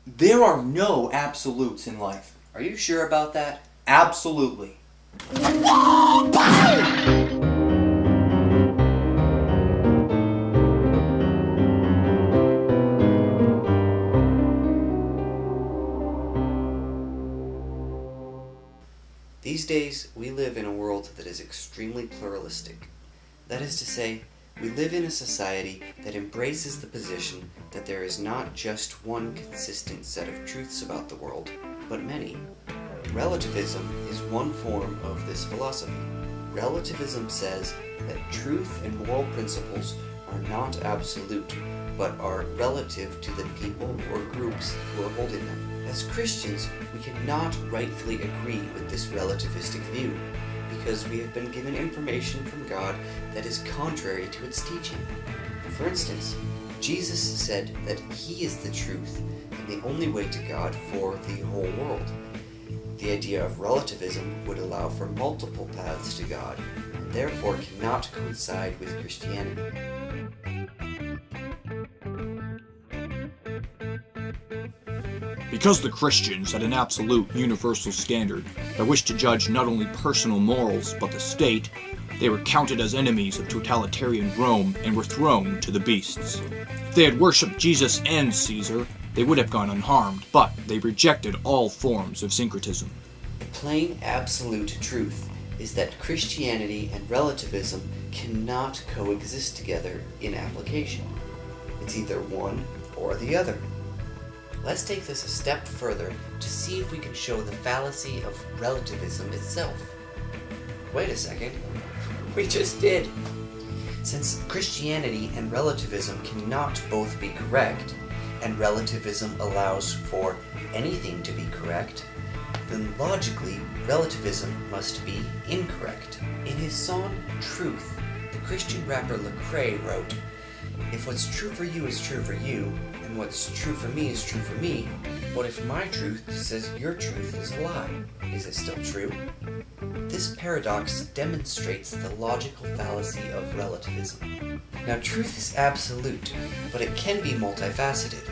There are no absolutes in life. Are you sure about that? Absolutely. These days, we live in a world that is extremely pluralistic. That is to say, we live in a society that embraces the position that there is not just one consistent set of truths about the world, but many. Relativism is one form of this philosophy. Relativism says that truth and moral principles are not absolute, but are relative to the people or groups who are holding them. As Christians, we cannot rightfully agree with this relativistic view, because we have been given information from God that is contrary to its teaching. For instance, Jesus said that He is the truth and the only way to God for the whole world. The idea of relativism would allow for multiple paths to God, and therefore cannot coincide with Christianity. Because the Christians had an absolute universal standard that wished to judge not only personal morals but the state, they were counted as enemies of totalitarian Rome and were thrown to the beasts. If they had worshipped Jesus and Caesar, they would have gone unharmed, but they rejected all forms of syncretism. The plain absolute truth is that Christianity and relativism cannot coexist together in application. It's either one or the other. Let's take this a step further to see if we can show the fallacy of relativism itself. Wait a second, we just did! Since Christianity and relativism cannot both be correct, and relativism allows for anything to be correct, then logically, relativism must be incorrect. In his song, Truth, the Christian rapper Lecrae wrote, "If what's true for you is true for you, and what's true for me is true for me, what if my truth says your truth is a lie? Is it still true?" This paradox demonstrates the logical fallacy of relativism. Now, truth is absolute, but it can be multifaceted.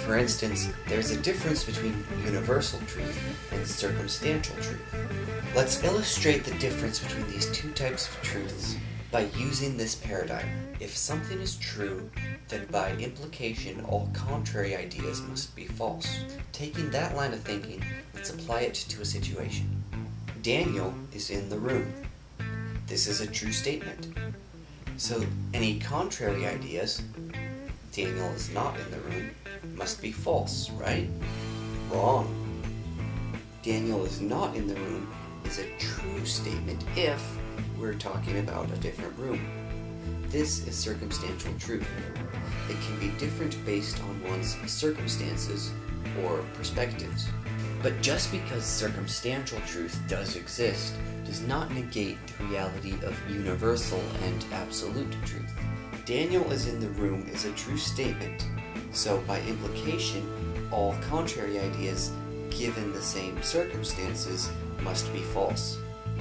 For instance, there's a difference between universal truth and circumstantial truth. Let's illustrate the difference between these two types of truths by using this paradigm. If something is true, then by implication all contrary ideas must be false. Taking that line of thinking, let's apply it to a situation. Daniel is in the room. This is a true statement. So any contrary ideas, Daniel is not in the room, must be false, right? Wrong. Daniel is not in the room is a true statement if we're talking about a different room. This is circumstantial truth. It can be different based on one's circumstances or perspectives. But just because circumstantial truth does exist does not negate the reality of universal and absolute truth. Daniel is in the room is a true statement, so by implication, all contrary ideas given the same circumstances must be false.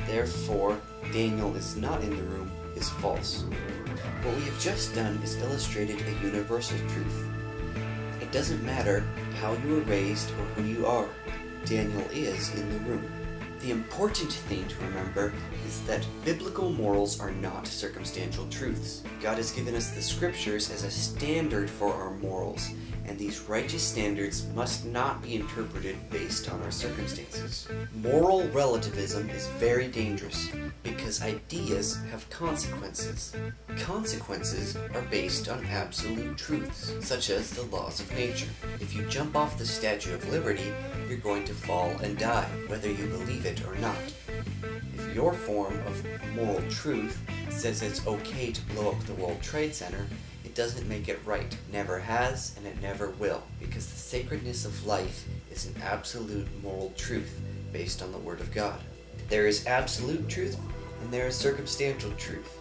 Therefore, Daniel is not in the room is false. What we have just done is illustrated a universal truth. It doesn't matter how you were raised or who you are, Daniel is in the room. The important thing to remember is that biblical morals are not circumstantial truths. God has given us the scriptures as a standard for our morals, and these righteous standards must not be interpreted based on our circumstances. Moral relativism is very dangerous because ideas have consequences. Consequences are based on absolute truths, such as the laws of nature. If you jump off the Statue of Liberty, you're going to fall and die, whether you believe it or not. If your form of moral truth says it's okay to blow up the World Trade Center, it doesn't make it right. It never has, and it never will, because the sacredness of life is an absolute moral truth based on the Word of God. There is absolute truth, and there is circumstantial truth.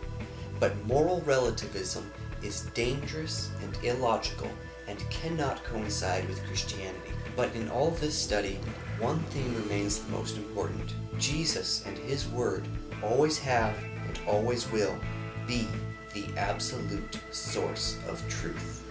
But moral relativism is dangerous and illogical, and cannot coincide with Christianity. But in all this study, one thing remains the most important. Jesus and His Word always have and always will be the absolute source of truth.